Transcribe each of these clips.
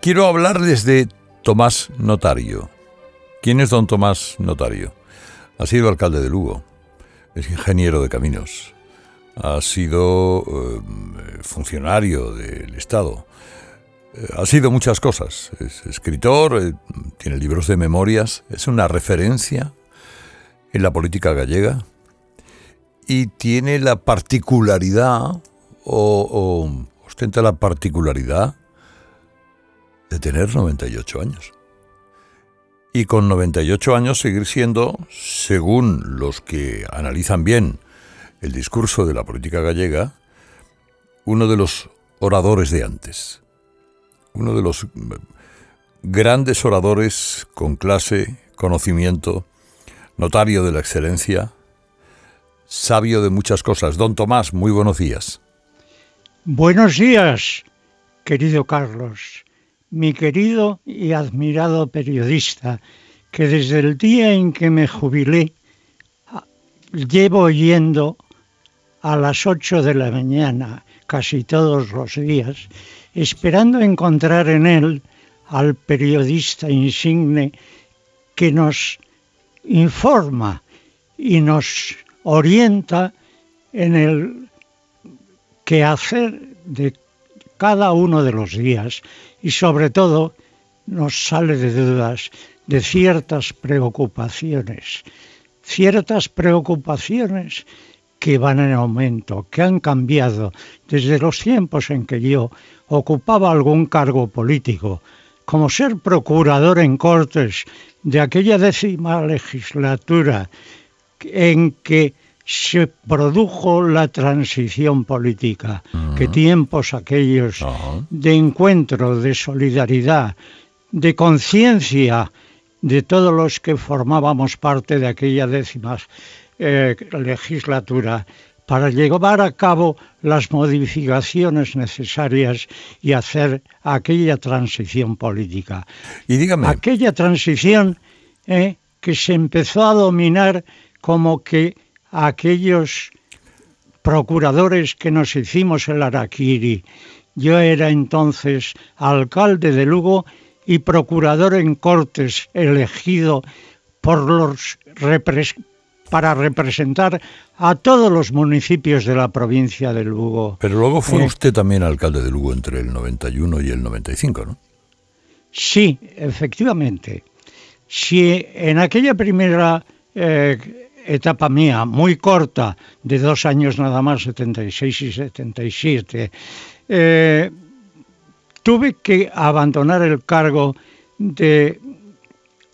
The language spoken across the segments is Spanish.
Quiero hablarles de Tomás Notario. ¿Quién es don Tomás Notario? Ha sido alcalde de Lugo, es ingeniero de caminos, ha sido funcionario del Estado, ha sido muchas cosas, es escritor, tiene libros de memorias, es una referencia en la política gallega y tiene la particularidad, o ostenta la particularidad de tener 98 años. Y con 98 años seguir siendo, según los que analizan bien el discurso de la política gallega, uno de los oradores de antes. Uno de los grandes oradores con clase, conocimiento, notario de la excelencia, sabio de muchas cosas. Don Tomás, muy buenos días. Buenos días, querido Carlos, mi querido y admirado periodista, que desde el día en que me jubilé llevo oyendo a las 8 de la mañana, casi todos los días, esperando encontrar en él al periodista insigne que nos informa y nos orienta en el quehacer de cada uno de los días y sobre todo nos sale de dudas de ciertas preocupaciones que van en aumento, que han cambiado desde los tiempos en que yo ocupaba algún cargo político, como ser procurador en Cortes de aquella 10ª legislatura en que se produjo la transición política. Qué tiempos aquellos de encuentro, de solidaridad, de conciencia de todos los que formábamos parte de aquella 10ª legislatura para llevar a cabo las modificaciones necesarias y hacer aquella transición política. Y dígame, aquella transición que se empezó a dominar como que aquellos procuradores que nos hicimos el harakiri. Yo era entonces alcalde de Lugo y procurador en Cortes, elegido por para representar a todos los municipios de la provincia de Lugo. Pero luego fue usted también alcalde de Lugo entre el 91 y el 95, ¿no? Sí, efectivamente. Si en aquella primera etapa mía, muy corta, de 2 años nada más, 76 y 77, tuve que abandonar el cargo de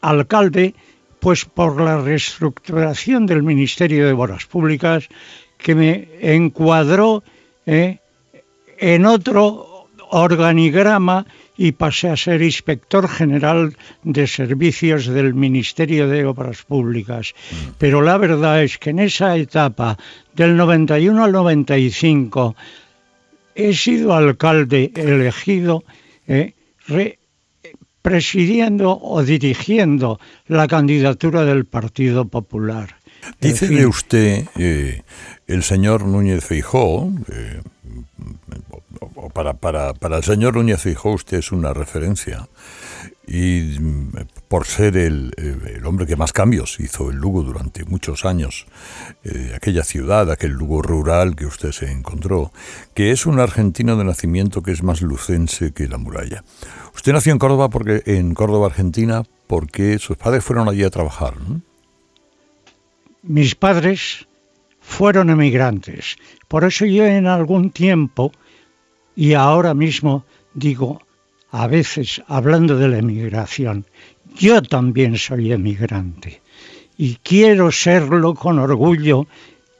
alcalde, pues por la reestructuración del Ministerio de Obras Públicas, que me encuadró en otro organigrama y pasé a ser inspector general de servicios del Ministerio de Obras Públicas. Pero la verdad es que en esa etapa, del 91 al 95, he sido alcalde elegido presidiendo o dirigiendo la candidatura del Partido Popular. Dice de usted, el señor Núñez Feijóo, para el señor Núñez Feijóo usted es una referencia, y por ser el hombre que más cambios hizo en Lugo durante muchos años, aquella ciudad, aquel Lugo rural que usted se encontró, que es un argentino de nacimiento que es más lucense que la muralla. Usted nació en Córdoba, Argentina, porque sus padres fueron allí a trabajar, ¿no? Mis padres fueron emigrantes, por eso yo en algún tiempo, y ahora mismo digo, a veces hablando de la emigración, yo también soy emigrante y quiero serlo con orgullo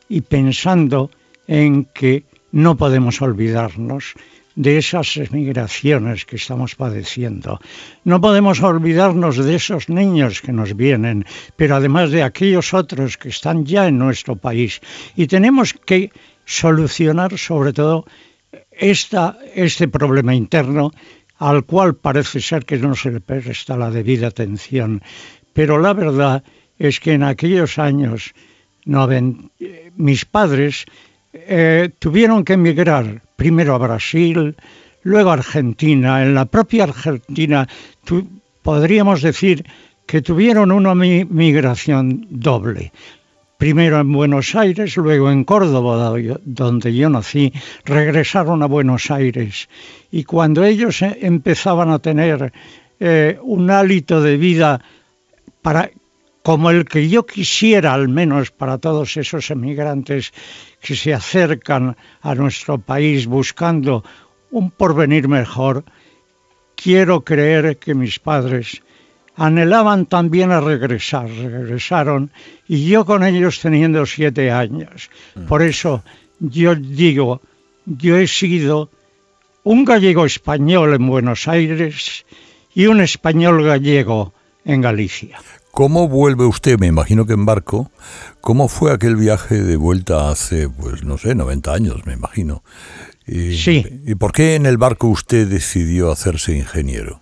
y pensando en que no podemos olvidarnos de esas emigraciones que estamos padeciendo. No podemos olvidarnos de esos niños que nos vienen, pero además de aquellos otros que están ya en nuestro país. Y tenemos que solucionar sobre todo este problema interno al cual parece ser que no se le presta la debida atención. Pero la verdad es que en aquellos años mis padres tuvieron que emigrar primero a Brasil, luego Argentina. En la propia Argentina podríamos decir que tuvieron una migración doble. Primero en Buenos Aires, luego en Córdoba, donde yo nací, regresaron a Buenos Aires. Y cuando ellos empezaban a tener un hálito de vida como el que yo quisiera, al menos para todos esos emigrantes que se acercan a nuestro país buscando un porvenir mejor, quiero creer que mis padres anhelaban también a regresar, regresaron, y yo con ellos teniendo 7 años. Por eso yo digo, yo he sido un gallego español en Buenos Aires y un español gallego en Galicia. ¿Cómo vuelve usted? Me imagino que en barco. ¿Cómo fue aquel viaje de vuelta hace, pues no sé, 90 años, me imagino? Sí. ¿Y por qué en el barco usted decidió hacerse ingeniero?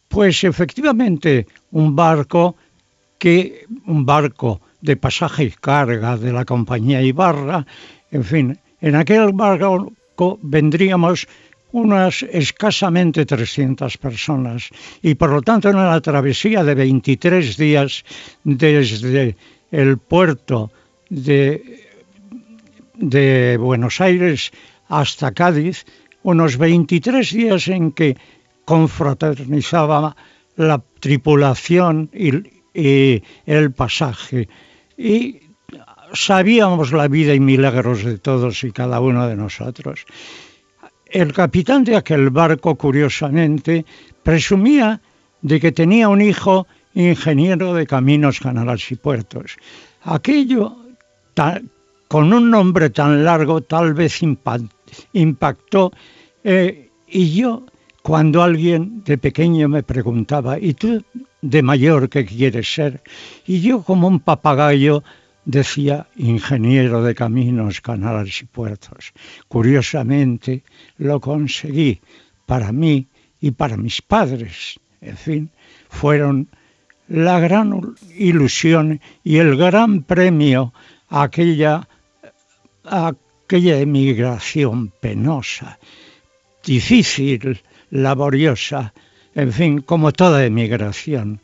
Pues efectivamente, un barco de pasaje y carga de la compañía Ibarra, en fin, en aquel barco vendríamos unas escasamente 300 personas y por lo tanto en la travesía de 23 días desde el puerto de Buenos Aires hasta Cádiz, unos 23 días en que confraternizaba la tripulación y el pasaje, y sabíamos la vida y milagros de todos y cada uno de nosotros. El capitán de aquel barco, curiosamente, presumía de que tenía un hijo ingeniero de caminos, canales y puertos. Aquello, con un nombre tan largo, tal vez impactó, y yo, cuando alguien de pequeño me preguntaba, ¿y tú de mayor qué quieres ser? Y yo, como un papagayo, decía ingeniero de caminos, canales y puertos. Curiosamente, lo conseguí para mí y para mis padres. En fin, fueron la gran ilusión y el gran premio a aquella emigración penosa, difícil, laboriosa, en fin, como toda emigración.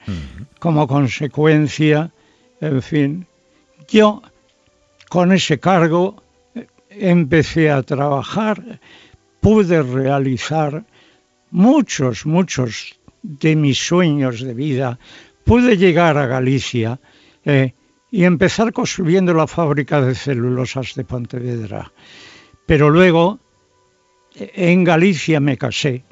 Como consecuencia, en fin, yo con ese cargo empecé a trabajar, pude realizar muchos de mis sueños de vida, pude llegar a Galicia y empezar construyendo la fábrica de celulosas de Pontevedra. Pero luego en Galicia me casé.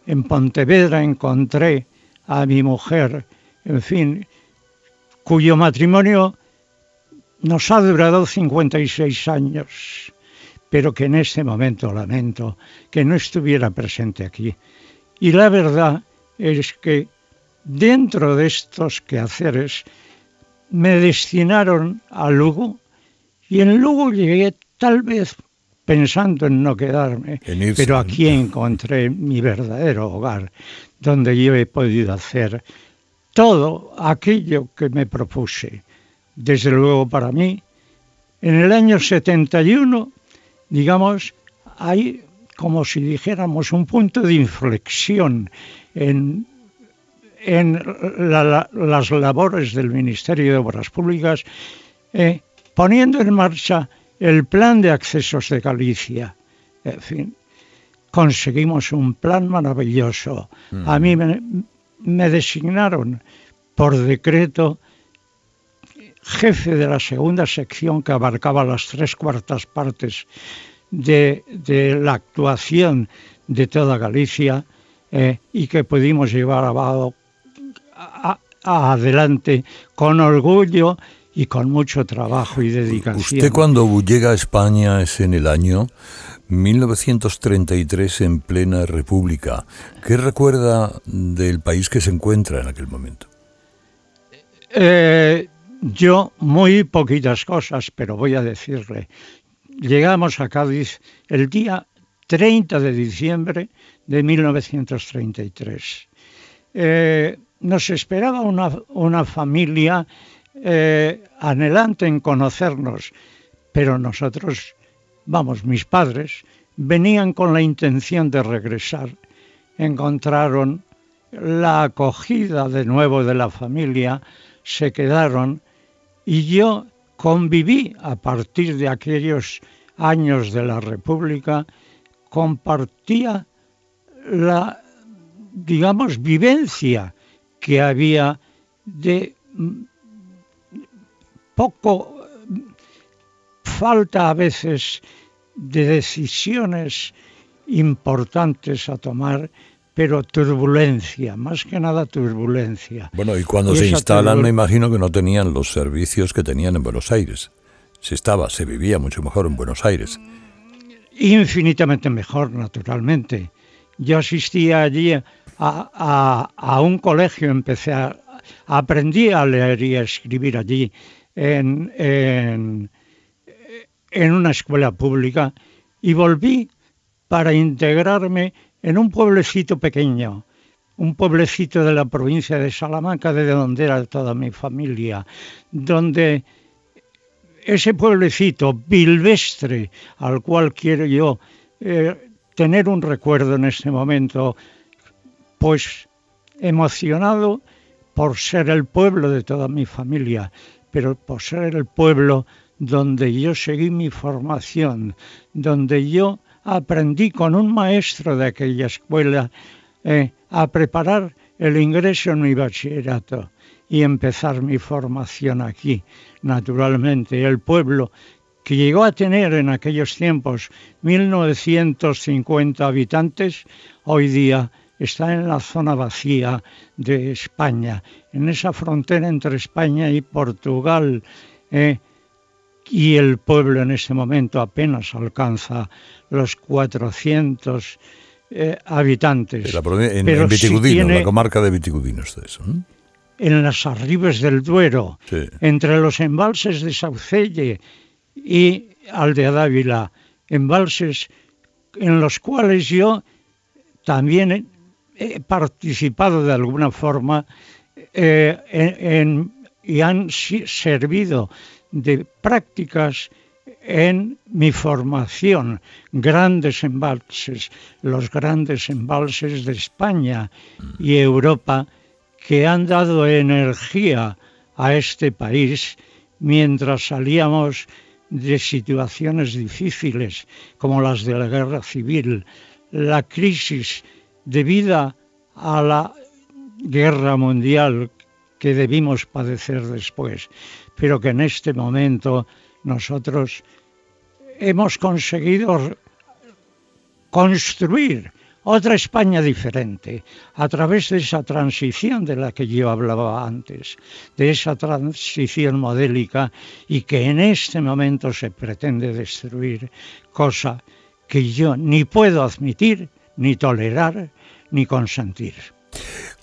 En Pontevedra encontré a mi mujer, en fin, cuyo matrimonio nos ha durado 56 años, pero que en este momento lamento que no estuviera presente aquí. Y la verdad es que dentro de estos quehaceres me destinaron a Lugo, y en Lugo llegué tal vez pensando en no quedarme, pero aquí encontré mi verdadero hogar, donde yo he podido hacer todo aquello que me propuse. Desde luego para mí, en el año 71, digamos, hay como si dijéramos un punto de inflexión en las labores del Ministerio de Obras Públicas, poniendo en marcha el plan de accesos de Galicia. En fin, conseguimos un plan maravilloso. A mí me designaron por decreto jefe de la segunda sección, que abarcaba las 3/4 partes de la actuación de toda Galicia, y que pudimos llevar adelante con orgullo y con mucho trabajo y dedicación. Usted cuando llega a España es en el año 1933, en plena República. ¿Qué recuerda del país que se encuentra en aquel momento? Yo muy poquitas cosas, pero voy a decirle. Llegamos a Cádiz el día 30 de diciembre de 1933. Nos esperaba una familia anhelante en conocernos, pero nosotros, mis padres, venían con la intención de regresar. Encontraron la acogida de nuevo de la familia, se quedaron y yo conviví a partir de aquellos años de la República, compartía la, digamos, vivencia que había de poco falta a veces de decisiones importantes a tomar, pero turbulencia, más que nada turbulencia. Bueno, y cuando se instalan, me imagino que no tenían los servicios que tenían en Buenos Aires. Se vivía mucho mejor en Buenos Aires. Infinitamente mejor, naturalmente. Yo asistía allí a un colegio, aprendí a leer y a escribir allí en una escuela pública y volví para integrarme en un pueblecito pequeño, un pueblecito de la provincia de Salamanca, de donde era toda mi familia, donde ese pueblecito bilvestre al cual quiero yo tener un recuerdo en este momento, pues emocionado por ser el pueblo de toda mi familia, pero por ser el pueblo donde yo seguí mi formación, donde yo aprendí con un maestro de aquella escuela a preparar el ingreso en mi bachillerato y empezar mi formación aquí. Naturalmente, el pueblo que llegó a tener en aquellos tiempos 1950 habitantes, hoy día está en la zona vacía de España, en esa frontera entre España y Portugal, y el pueblo en ese momento apenas alcanza los 400 habitantes. En Vitigudino, en la comarca de Vitigudino está eso, ¿no? En las arribes del Duero, sí, entre los embalses de Saucelle y Aldea Dávila, embalses en los cuales yo también he participado de alguna forma y han servido de prácticas en mi formación. Grandes embalses, los grandes embalses de España y Europa, que han dado energía a este país mientras salíamos de situaciones difíciles como las de la guerra civil, la crisis debida a la guerra mundial que debimos padecer después, pero que en este momento nosotros hemos conseguido construir otra España diferente, a través de esa transición de la que yo hablaba antes, de esa transición modélica y que en este momento se pretende destruir, cosa que yo ni puedo admitir, ni tolerar, ni consentir.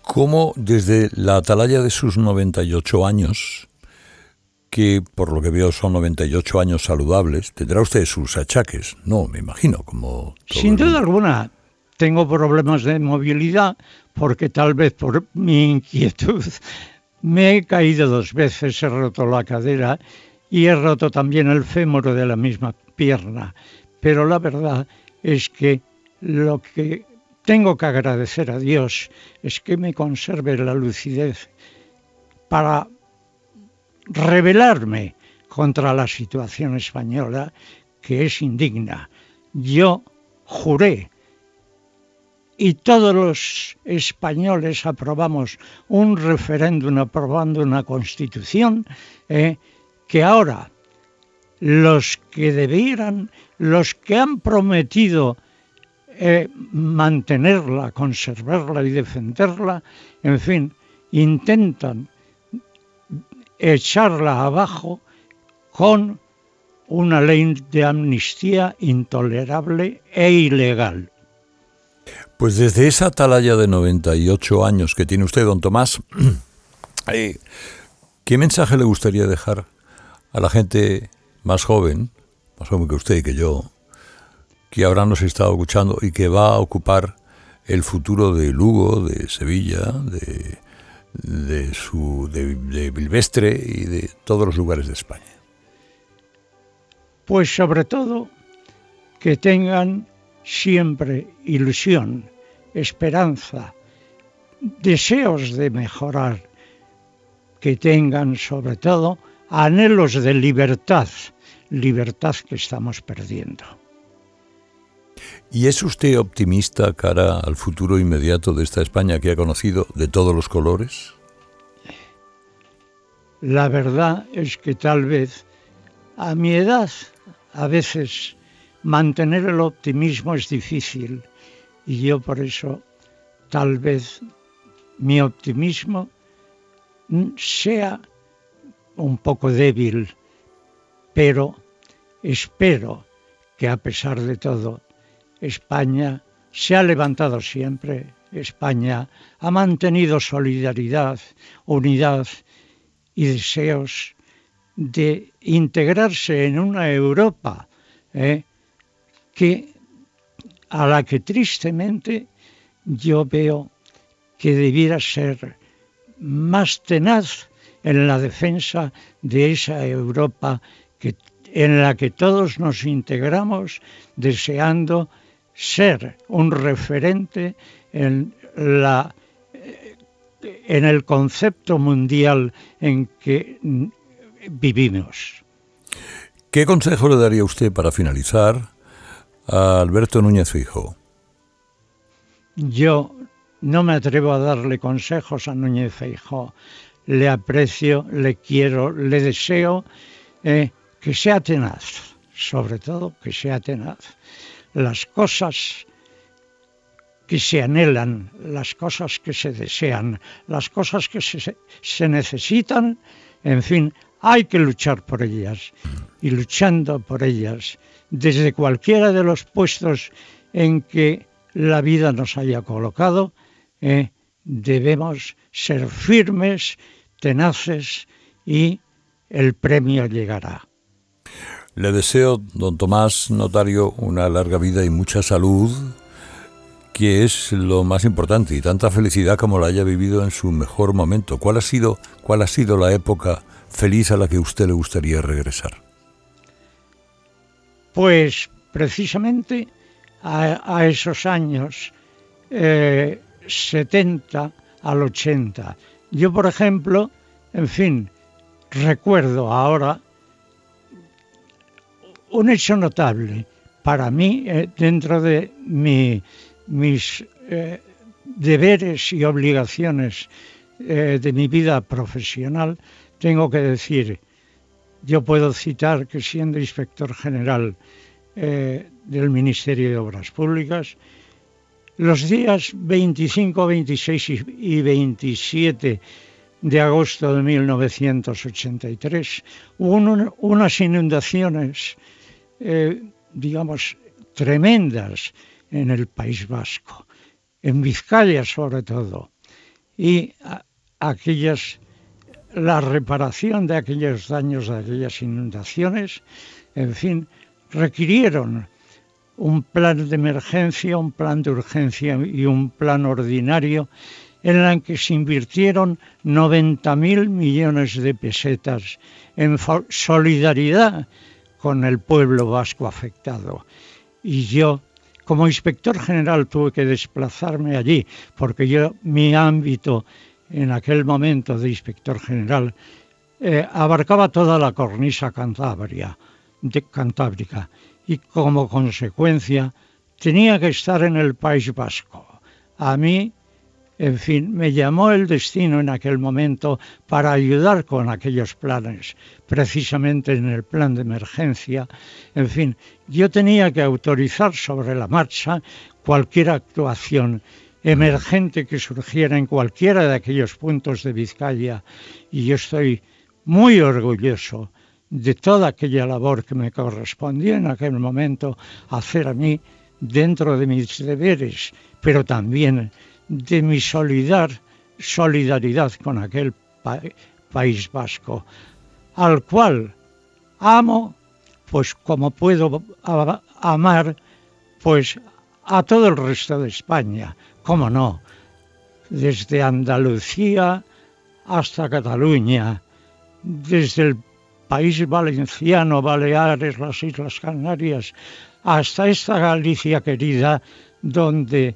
¿Cómo desde la atalaya de sus 98 años, que por lo que veo son 98 años saludables, tendrá usted sus achaques? No, me imagino, como... Sin duda alguna. Tengo problemas de movilidad porque tal vez por mi inquietud me he caído 2 veces, he roto la cadera y he roto también el fémur de la misma pierna. Pero la verdad es que lo que tengo que agradecer a Dios es que me conserve la lucidez para rebelarme contra la situación española, que es indigna. Yo juré, y todos los españoles aprobamos un referéndum aprobando una constitución, que ahora los que han prometido mantenerla, conservarla y defenderla, en fin, intentan echarla abajo con una ley de amnistía intolerable e ilegal. Pues desde esa atalaya de 98 años que tiene usted, don Tomás, ¿qué mensaje le gustaría dejar a la gente más joven que usted y que yo, que ahora nos está escuchando y que va a ocupar el futuro de Lugo, de Sevilla, de Bilvestre y de todos los lugares de España? Pues sobre todo que tengan siempre ilusión, esperanza, deseos de mejorar, que tengan sobre todo anhelos de libertad, libertad que estamos perdiendo. ¿Y es usted optimista cara al futuro inmediato de esta España que ha conocido de todos los colores? La verdad es que tal vez a mi edad a veces mantener el optimismo es difícil y yo por eso tal vez mi optimismo sea un poco débil, pero espero que a pesar de todo España se ha levantado siempre, España ha mantenido solidaridad, unidad y deseos de integrarse en una Europa a la que tristemente yo veo que debiera ser más tenaz en la defensa de esa Europa en la que todos nos integramos deseando ser un referente en el concepto mundial en que vivimos. ¿Qué consejo le daría usted para finalizar a Alberto Núñez Feijóo? Yo no me atrevo a darle consejos a Núñez Feijóo. Le aprecio, le quiero, le deseo que sea tenaz, sobre todo que sea tenaz. Las cosas que se anhelan, las cosas que se desean, las cosas que se necesitan, en fin, hay que luchar por ellas. Y luchando por ellas, desde cualquiera de los puestos en que la vida nos haya colocado, debemos ser firmes, tenaces y el premio llegará. Le deseo, don Tomás Notario, una larga vida y mucha salud, que es lo más importante, y tanta felicidad como la haya vivido en su mejor momento. ¿Cuál ha sido la época feliz a la que a usted le gustaría regresar? Pues precisamente a esos años 70 al 80. Yo, por ejemplo, en fin, recuerdo ahora un hecho notable para mí dentro de mis deberes y obligaciones de mi vida profesional. Tengo que decir, yo puedo citar que siendo inspector general del Ministerio de Obras Públicas, los días 25, 26 y 27 de agosto de 1983 hubo unas inundaciones, digamos, tremendas en el País Vasco, en Vizcaya sobre todo, y la reparación de aquellos daños, de aquellas inundaciones, en fin, requirieron un plan de emergencia, un plan de urgencia y un plan ordinario en el que se invirtieron 90.000 millones de pesetas en solidaridad con el pueblo vasco afectado. Y yo, como inspector general, tuve que desplazarme allí, porque mi ámbito en aquel momento de inspector general abarcaba toda la cornisa cantábrica, y como consecuencia tenía que estar en el País Vasco. A mí, en fin, me llamó el destino en aquel momento para ayudar con aquellos planes, precisamente en el plan de emergencia. En fin, yo tenía que autorizar sobre la marcha cualquier actuación emergente que surgiera en cualquiera de aquellos puntos de Vizcaya, y yo estoy muy orgulloso de toda aquella labor que me correspondía en aquel momento hacer a mí dentro de mis deberes, pero también de mi solidaridad con aquel País Vasco, al cual amo, pues como puedo amar, pues a todo el resto de España, cómo no, desde Andalucía hasta Cataluña, desde el País Valenciano, Baleares, las Islas Canarias, hasta esta Galicia querida, donde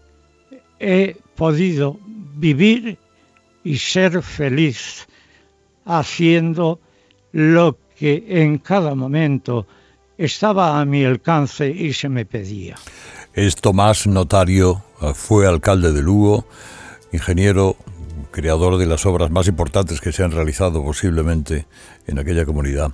he podido vivir y ser feliz haciendo lo que en cada momento estaba a mi alcance y se me pedía. Es Tomás Notario, fue alcalde de Lugo, ingeniero, creador de las obras más importantes que se han realizado posiblemente en aquella comunidad,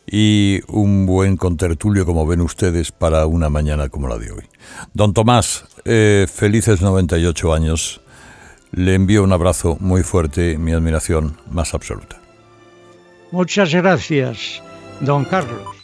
y un buen contertulio, como ven ustedes, para una mañana como la de hoy. Don Tomás, felices 98 años, le envío un abrazo muy fuerte, mi admiración más absoluta. Muchas gracias, don Carlos.